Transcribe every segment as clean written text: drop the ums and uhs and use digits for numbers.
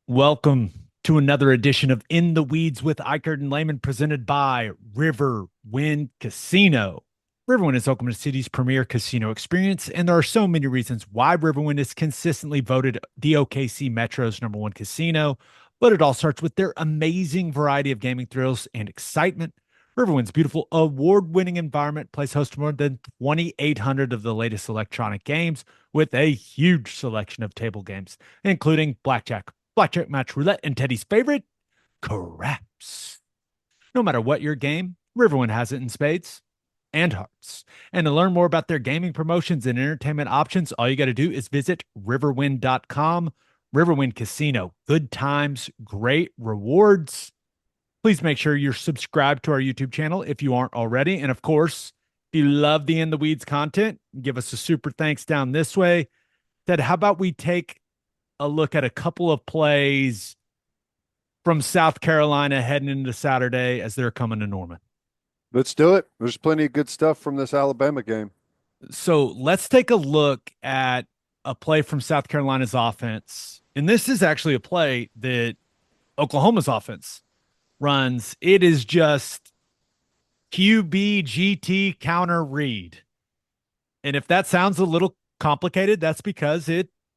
Welcome to another edition of In the Weeds with Ikard and Lehman, presented by Riverwind Casino. Riverwind is Oklahoma City's premier casino experience, and there are so many reasons why Riverwind is consistently voted the OKC Metro's number one casino. But it all starts with their amazing variety of gaming thrills and excitement. Riverwind's beautiful award-winning environment plays host to more than 2,800 of the latest electronic games, with a huge selection of table games, including blackjack match roulette, and Teddy's favorite, craps. No matter what your game, Riverwind has it in spades and hearts. And to learn more about their gaming promotions and entertainment options, all you got to do is visit riverwind.com. Riverwind Casino, good times, great rewards. Please make sure you're subscribed to our YouTube channel if you aren't already. And of course, if you love the In the Weeds content, give us a super thanks down this way. Ted, how about we take a look at a couple of plays from South Carolina heading into Saturday as they're coming to Norman? Let's do it. There's plenty of good stuff from this Alabama game. So let's take a look at a play from South Carolina's offense. And this is actually a play that Oklahoma's offense runs. It is just QB GT counter read. And if that sounds a little complicated, that's because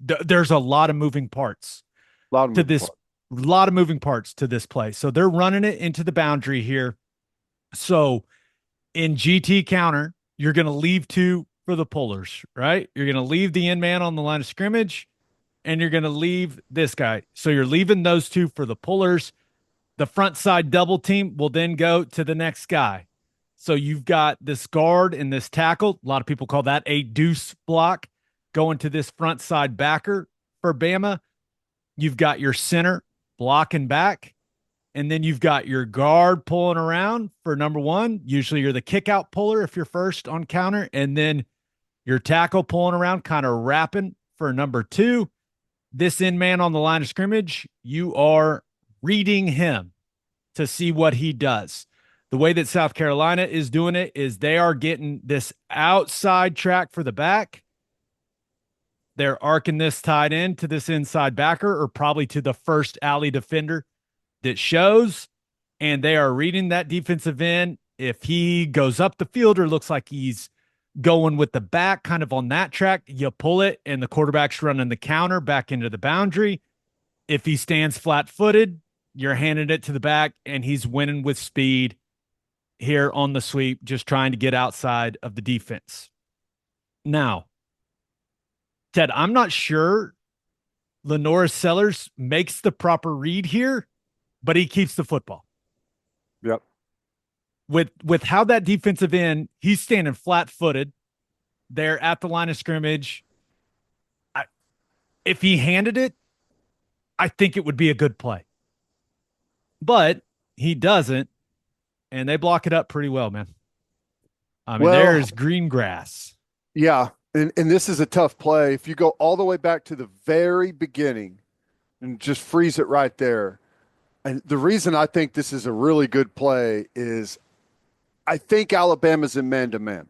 there's a lot of moving parts A lot of to moving this parts. lot of moving parts to this play. So they're running it into the boundary here. So in GT counter, you're going to leave two for the pullers, right? You're going to leave the end man on the line of scrimmage and you're going to leave this guy. So you're leaving those two for the pullers. The front side double team will then go to the next guy. So you've got this guard and this tackle. A lot of people call that a deuce block going to this front side backer for Bama. You've got your center blocking back, and then you've got your guard pulling around for number one. Usually you're the kick out puller if you're first on counter, and then your tackle pulling around, kind of wrapping for number two. This end man on the line of scrimmage, you are reading him to see what he does. The way that South Carolina is doing it is they are getting this outside track for the back. They're arcing this tight end to this inside backer, or probably to the first alley defender that shows, and they are reading that defensive end. If he goes up the field or looks like he's going with the back kind of on that track, you pull it, and the quarterback's running the counter back into the boundary. If he stands flat footed, you're handing it to the back, and he's winning with speed here on the sweep, just trying to get outside of the defense. Now, Ted, I'm not sure LaNorris Sellers makes the proper read here, but he keeps the football. Yep. With how that defensive end, he's standing flat footed there at the line of scrimmage. If he handed it, I think it would be a good play. But he doesn't, and they block it up pretty well, man. I mean, Well, there's green grass. yeah. And this is a tough play. If you go all the way back to the very beginning and just freeze it right there. And the reason I think this is a really good play is I think Alabama's in man to man.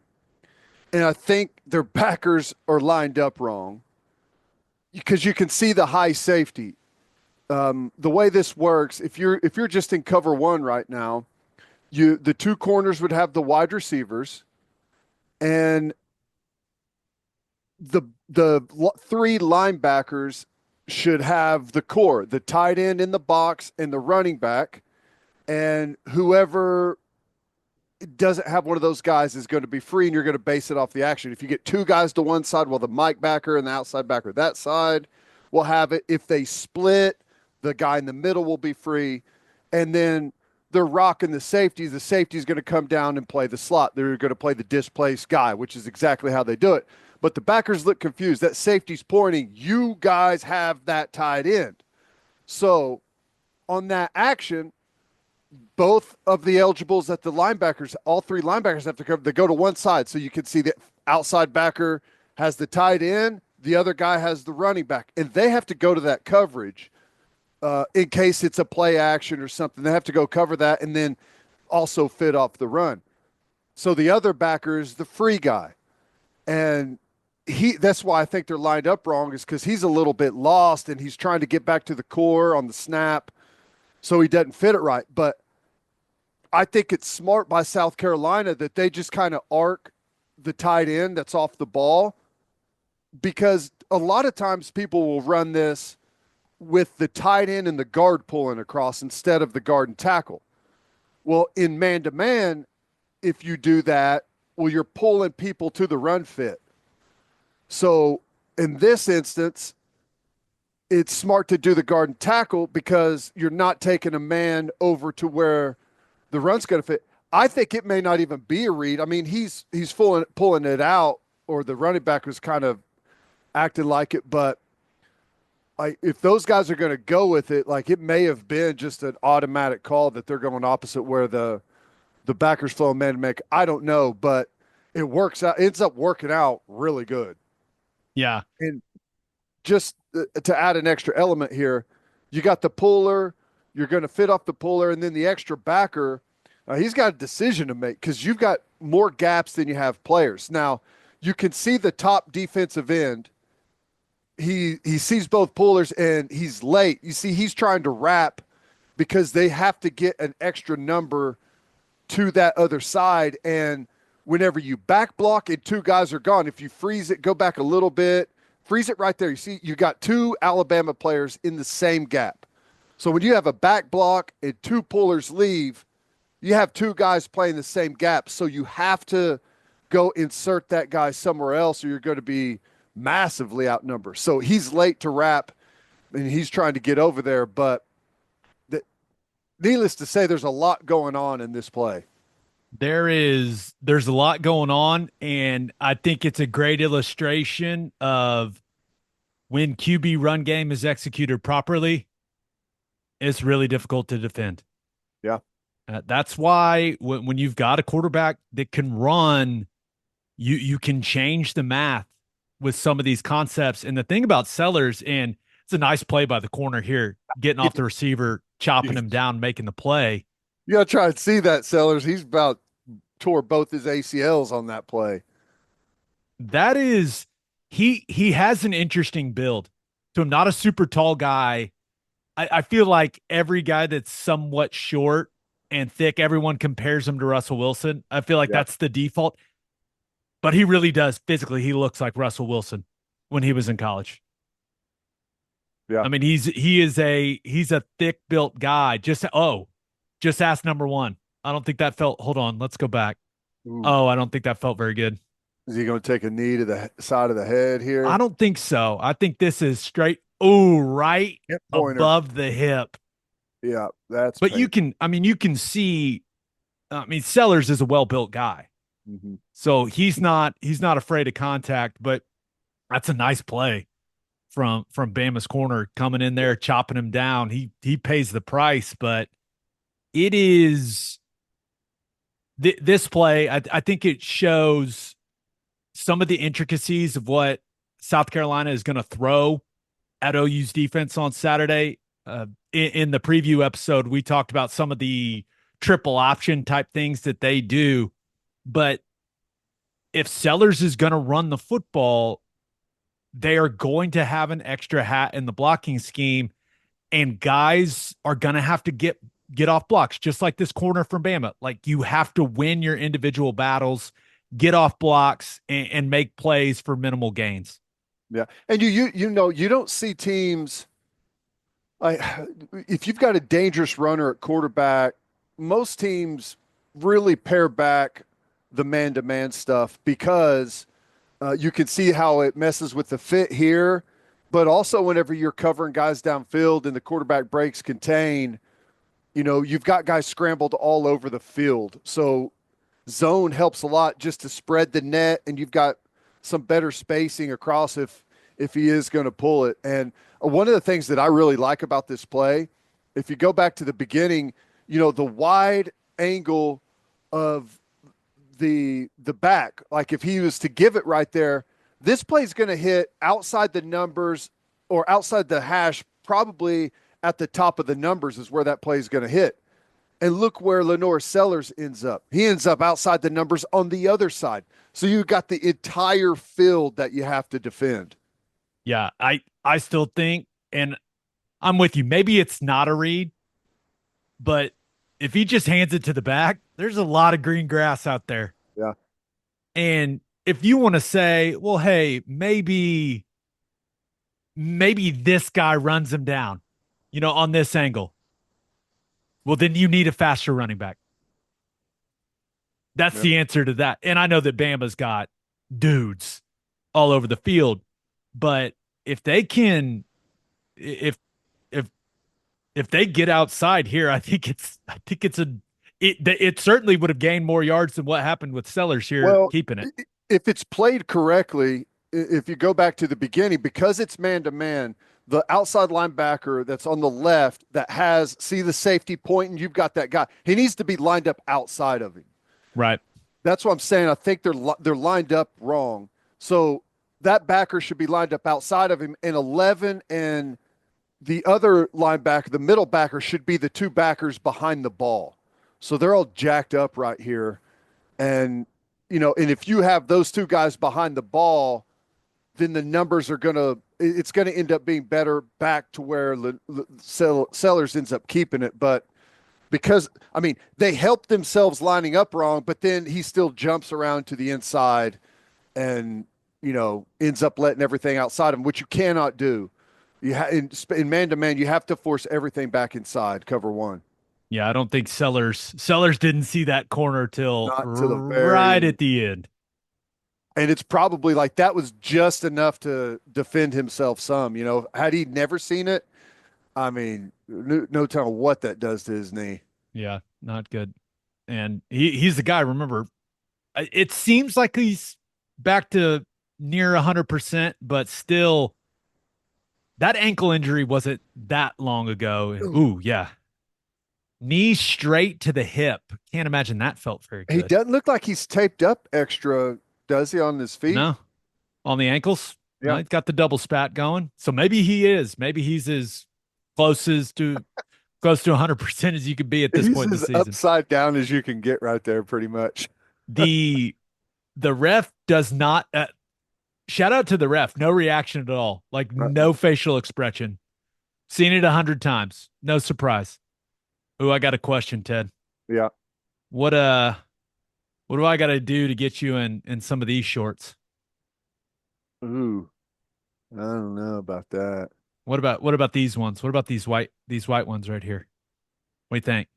And I think their backers are lined up wrong because you can see the high safety. The way this works, if you're just in cover one right now, the two corners would have the wide receivers, and the three linebackers should have the core, the tight end in the box and the running back, and whoever doesn't have one of those guys is going to be free, and you're going to base it off the action. If you get two guys to one side, well, the Mike backer and the outside backer that side will have it. If they split, the guy in the middle will be free, and then they're rocking the safeties. The safety is going to come down and play the slot. They're going to play the displaced guy, which is exactly how they do it. But the backers look confused. That safety's pointing. You guys have that tight end. So on that action, both of the eligibles that the linebackers, all three linebackers have to cover, they go to one side. So you can see the outside backer has the tight end, the other guy has the running back, and they have to go to that coverage in case it's a play action or something. They have to go cover that and then also fit off the run. So the other backer is the free guy. And that's why I think they're lined up wrong, is because he's a little bit lost and he's trying to get back to the core on the snap, so he doesn't fit it right. But I think it's smart by South Carolina that they just kind of arc the tight end that's off the ball, because a lot of times people will run this with the tight end and the guard pulling across instead of the guard and tackle. Well, in man to man, if you do that, well, you're pulling people to the run fit. So in this instance, it's smart to do the guard and tackle because you're not taking a man over to where the run's going to fit. I think it may not even be a read. I mean, he's pulling it out, or the running back was kind of acting like it, but if those guys are going to go with it, like, it may have been just an automatic call that they're going opposite where the backers flow man to make. I don't know, but it works out. It ends up working out really good. Yeah. And just to add an extra element here, you got the puller, you're going to fit off the puller, and then the extra backer, he's got a decision to make because you've got more gaps than you have players. Now, you can see the top defensive end. He sees both pullers and he's late. You see, he's trying to wrap because they have to get an extra number to that other side. And whenever you back block and two guys are gone, if you freeze it, go back a little bit, freeze it right there. You see, you got two Alabama players in the same gap. So when you have a back block and two pullers leave, you have two guys playing the same gap. So you have to go insert that guy somewhere else or you're going to be massively outnumbered. So he's late to wrap and he's trying to get over there. But needless to say, there's a lot going on in this play. There's a lot going on, and I think it's a great illustration of when QB run game is executed properly, it's really difficult to defend. Yeah. That's why when you've got a quarterback that can run, you can change the math with some of these concepts. And the thing about Sellers, and it's a nice play by the corner here, getting off the receiver, chopping him down, making the play. You got to try and see that, Sellers. He's about tore both his ACLs on that play. That is, he has an interesting build to him. Not a super tall guy. I feel like every guy that's somewhat short and thick, everyone compares him to Russell Wilson. I feel like that's the default. But he really does physically. He looks like Russell Wilson when he was in college. Yeah. I mean, he's a thick built guy. Just ask number one. I don't think that felt. Hold on, let's go back. Ooh. Oh, I don't think that felt very good. Is he going to take a knee to the side of the head here? I don't think so. I think this is straight. Oh, right above the hip. Yeah, that's. But painful. You can see. I mean, Sellers is a well built guy. Mm-hmm. So he's not afraid of contact, but that's a nice play from Bama's corner coming in there, chopping him down. He pays the price, but it is this play. I think it shows some of the intricacies of what South Carolina is going to throw at OU's defense on Saturday. In the preview episode, we talked about some of the triple option type things that they do. But if Sellers is going to run the football, they are going to have an extra hat in the blocking scheme, and guys are going to have to get off blocks, just like this corner from Bama. Like, you have to win your individual battles, get off blocks, and make plays for minimal gains. Yeah, and you don't see teams like, if you've got a dangerous runner at quarterback, most teams really pare back the man-to-man stuff because you can see how it messes with the fit here. But also whenever you're covering guys downfield and the quarterback breaks contain, you've got guys scrambled all over the field. So zone helps a lot just to spread the net, and you've got some better spacing across if he is going to pull it. And one of the things that I really like about this play, if you go back to the beginning, the wide angle of the back, like if he was to give it right there, this play is going to hit outside the numbers or outside the hash, probably at the top of the numbers is where that play is going to hit. And look where LaNorris Sellers ends up. He ends up outside the numbers on the other side. So you got the entire field that you have to defend. Yeah, I still think, and I'm with you. Maybe it's not a read, but if he just hands it to the back, there's a lot of green grass out there. Yeah. And if you want to say, well, hey, maybe this guy runs him down, on this angle. Well, then you need a faster running back. That's Yeah. the answer to that. And I know that Bama's got dudes all over the field, but if they can, if if if they get outside here, it certainly would have gained more yards than what happened with Sellers here Well, keeping it. if it's played correctly, if you go back to the beginning, because it's man to man, the outside linebacker that's on the left that has see the safety point, and you've got that guy. He needs to be lined up outside of him. Right. That's what I'm saying. I think they're lined up wrong. So that backer should be lined up outside of him, and 11 and the other linebacker, the middle backer, should be the two backers behind the ball. So they're all jacked up right here. And, and if you have those two guys behind the ball, then the numbers are it's going to end up being better back to where Sellers ends up keeping it. But because, they helped themselves lining up wrong, but then he still jumps around to the inside and, ends up letting everything outside him, which you cannot do. In man-to-man, you have to force everything back inside, cover one. Yeah, I don't think Sellers didn't see that corner till Not to the very right end. at the end. And it's probably like that was just enough to defend himself some. Had he never seen it, no telling what that does to his knee. Yeah, not good. And he's the guy, remember, it seems like he's back to near 100%, but still that ankle injury wasn't that long ago. Ooh, yeah. Knee straight to the hip. Can't imagine that felt very He good. doesn't look like he's taped up extra, does he, on his feet? No, on the ankles. No, Yeah. he's got the double spat going. So maybe he is. Maybe he's as close to 100% as you could be at this He's point in the as season. upside down as you can get right there, pretty much. The ref does not. Shout out to the ref. No reaction at all. Like no facial expression. Seen it 100 times. No surprise. Ooh, I got a question, Ted. Yeah. What do I got to do to get you in some of these shorts? Ooh, I don't know about that. What about these ones? What about these white ones right here? What do you think?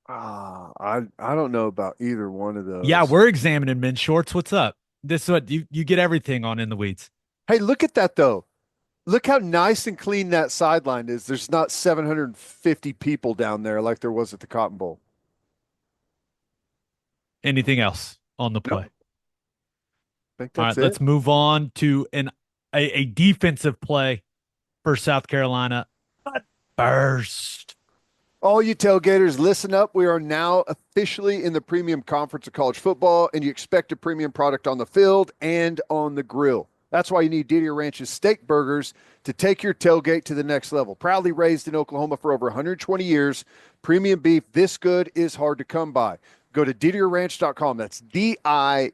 I don't know about either one of those. Yeah, we're examining men's shorts. What's up? This is what you get everything on In the Weeds. Hey, look at that though. Look how nice and clean that sideline is. There's not 750 people down there like there was at the Cotton Bowl. Anything else on the play? Nope. I think All that's right, let's move on to a defensive play for South Carolina. Burst. All you tailgaters, listen up. We are now officially in the premium conference of college football, and you expect a premium product on the field and on the grill. That's why you need Didier Ranch's steak burgers to take your tailgate to the next level. Proudly raised in Oklahoma for over 120 years, premium beef this good is hard to come by. Go to DidierRanch.com. That's DIDIER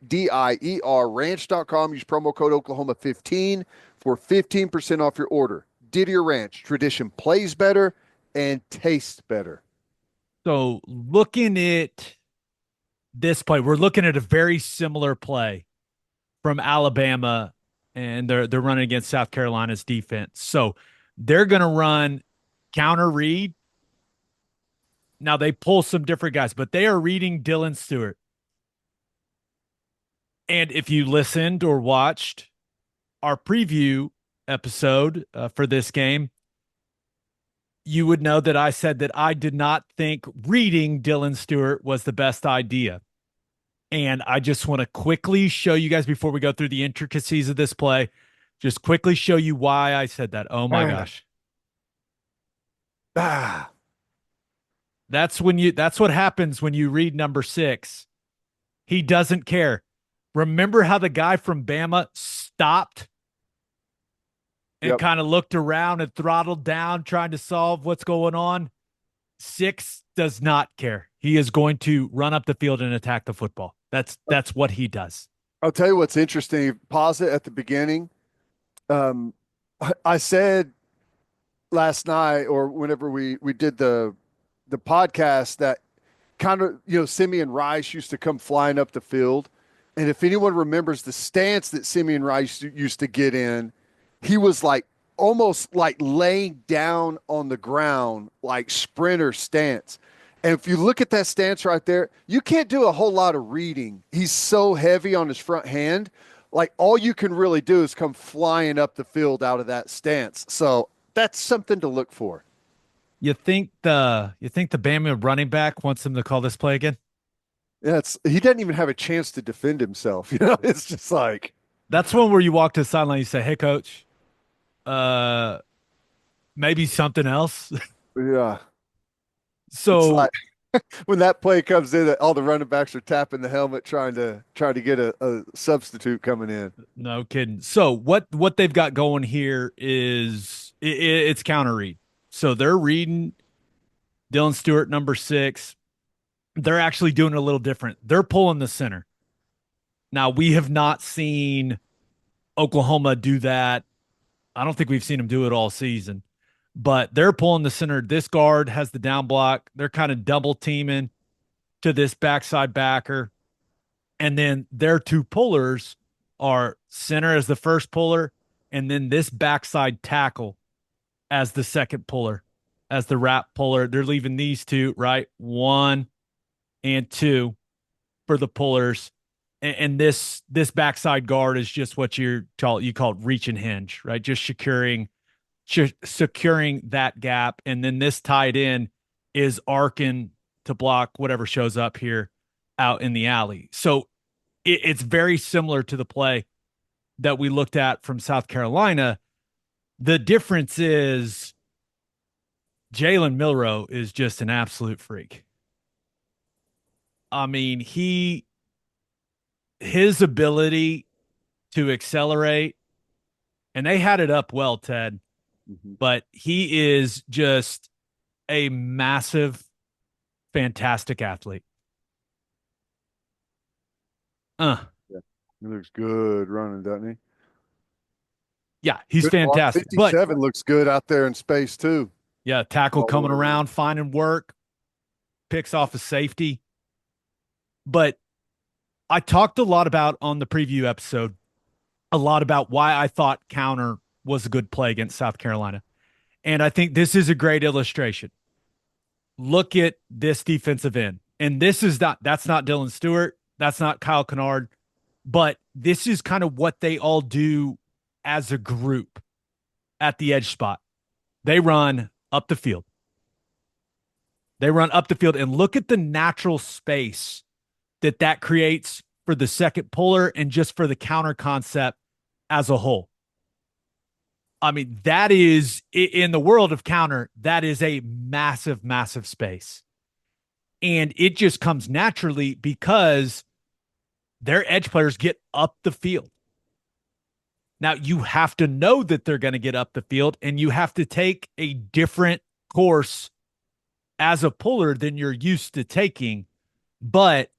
ranch.com. Use promo code Oklahoma15 for 15% off your order. Didier Ranch. Tradition plays better and tastes better. So looking at this play, we're looking at a very similar play from Alabama, and they're running against South Carolina's defense. So they're going to run counter read. Now they pull some different guys, but they are reading Dylan Stewart. And if you listened or watched our preview episode for this game, you would know that I said that I did not think reading Dylan Stewart was the best idea. And I just want to quickly show you guys before we go through the intricacies of this play, just quickly show you why I said that. Oh my gosh. That's what happens when you read number 6. He doesn't care. Remember how the guy from Bama stopped and kind of looked around and throttled down trying to solve what's going on? 6 does not care. He is going to run up the field and attack the football. That's what he does. I'll tell you what's interesting. Pause it at the beginning. I said last night or whenever we did the podcast that kind of, Simeon Rice used to come flying up the field. And if anyone remembers the stance that Simeon Rice used to get in, he was like almost like laying down on the ground, like sprinter stance. And if you look at that stance right there, you can't do a whole lot of reading. He's so heavy on his front hand. Like all you can really do is come flying up the field out of that stance. So that's something to look for. You think the Bama running back wants him to call this play again? Yeah, he doesn't even have a chance to defend himself. It's just like, That's one where you walk to the sideline, you say, "Hey, coach, uh, maybe something else." yeah. It's So like when that play comes in, all the running backs are tapping the helmet trying to get a substitute coming in. no kidding. So what they've got going here is it's counter read. So they're reading Dylan Stewart, number 6. They're actually doing it a little different. They're pulling the center. Now we have not seen Oklahoma do that. I don't think we've seen them do it all season, but they're pulling the center. This guard has the down block. They're kind of double teaming to this backside backer. And then their 2 pullers are center as the first puller, and then this backside tackle as the second puller, as the wrap puller. They're leaving these 2, right? 1 and 2 for the pullers. And this backside guard is just what you call it reach and hinge, right? Just securing that gap. And then this tight end is arcing to block whatever shows up here out in the alley. So it's very similar to the play that we looked at from South Carolina. The difference is Jalen Milroe is just an absolute freak. I mean, his ability to accelerate, and they had it up well, Ted, but he is just a massive, fantastic athlete. Yeah. He looks good running, doesn't he? Yeah, he's Good block. fantastic. But 57 looks good out there in space too. yeah, tackle All coming over. around, finding work, picks off a safety. But I talked a lot about on the preview episode, a lot about why I thought counter was a good play against South Carolina. And I think this is a great illustration. Look at this defensive end. And that's not Dylan Stewart. That's not Kyle Kennard. But this is kind of what they all do as a group at the edge spot. They run up the field. They run up the field and look at the natural space that creates for the second puller and just for the counter concept as a whole. I mean, that is, in the world of counter, that is a massive, massive space. And it just comes naturally because their edge players get up the field. Now, you have to know that they're going to get up the field, and you have to take a different course as a puller than you're used to taking. But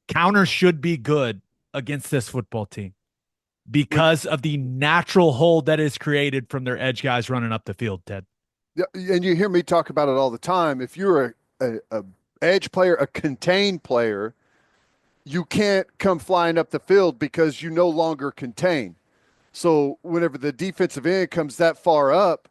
counter should be good against this football team because of the natural hold that is created from their edge guys running up the field, Ted. Yeah, and you hear me talk about it all the time. If you're a edge player, a contained player, you can't come flying up the field because you no longer contain. So whenever the defensive end comes that far up,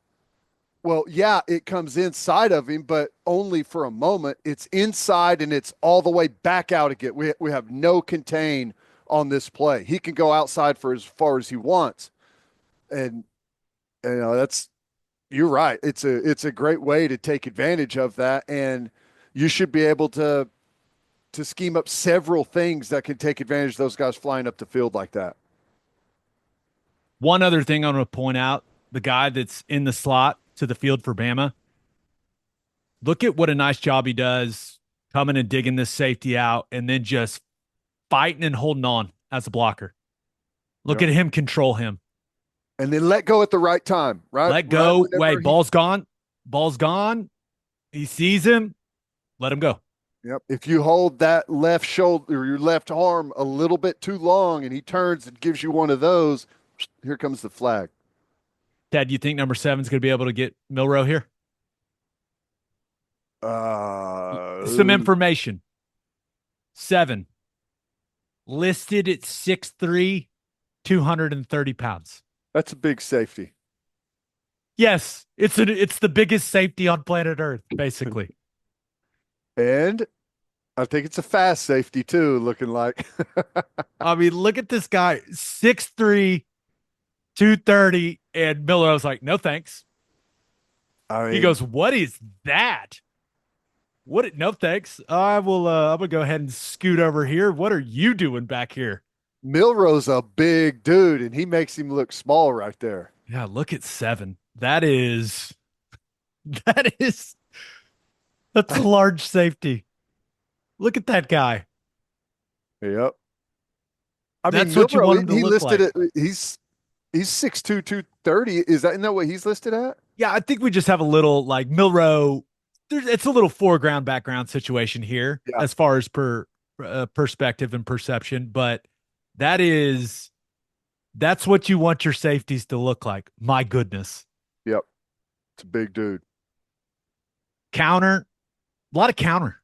well, yeah, it comes inside of him, but only for a moment. It's inside and it's all the way back out again. We have no contain on this play. He can go outside for as far as he wants. And you're right. It's a great way to take advantage of that. And you should be able to scheme up several things that can take advantage of those guys flying up the field like that. One other thing I'm going to point out, the guy that's in the slot to the field for Bama, look at what a nice job he does coming and digging this safety out and then just fighting and holding on as a blocker. Look at him control him. And then let go at the right time, right? Let go. Right Wait, ball's gone. Ball's gone. He sees him, let him go. Yep. If you hold that left shoulder or your left arm a little bit too long and he turns and gives you one of those, here comes the flag. Ted, do you think number 7's going to be able to get Milrow here? Some Uh, information. 7, listed at 6'3", 230 pounds. that's a big safety. Yes, it's the biggest safety on planet Earth, basically. And I think it's a fast safety too, looking like. I mean, look at this guy, 6'3", 230, and Miller was like, no thanks. I He mean, goes, what is that? What? No thanks. I will. I'm gonna go ahead and scoot over here. What are you doing back here? Milrow's a big dude and he makes him look small right there. Yeah, look at 7. That is that is that's a large safety. Look at that guy. Yep. I mean, That's what you want Milrow, him to he look listed like. it. He's 6'2", 230. Isn't that what he's listed at? Yeah, I think we just have a little like Milrow. It's a little foreground background situation here Yeah. as far as perspective and perception, but that is that's what you want your safeties to look like. My goodness. Yep. It's a big dude. Counter, a lot of counter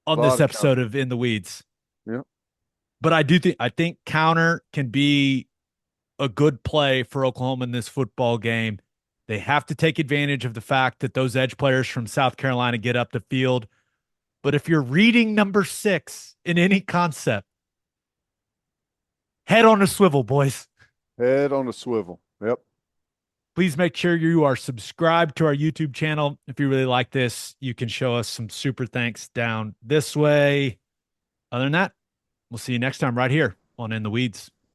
A on lot this of count. episode of In the Weeds. Yep. But I think counter can be a good play for Oklahoma in this football game. They have to take advantage of the fact that those edge players from South Carolina get up the field. But if you're reading number 6 in any concept, head on a swivel, boys. Head on a swivel. Yep. Please make sure you are subscribed to our YouTube channel. If you really like this, you can show us some super thanks down this way. Other than that, we'll see you next time right here on In the Weeds.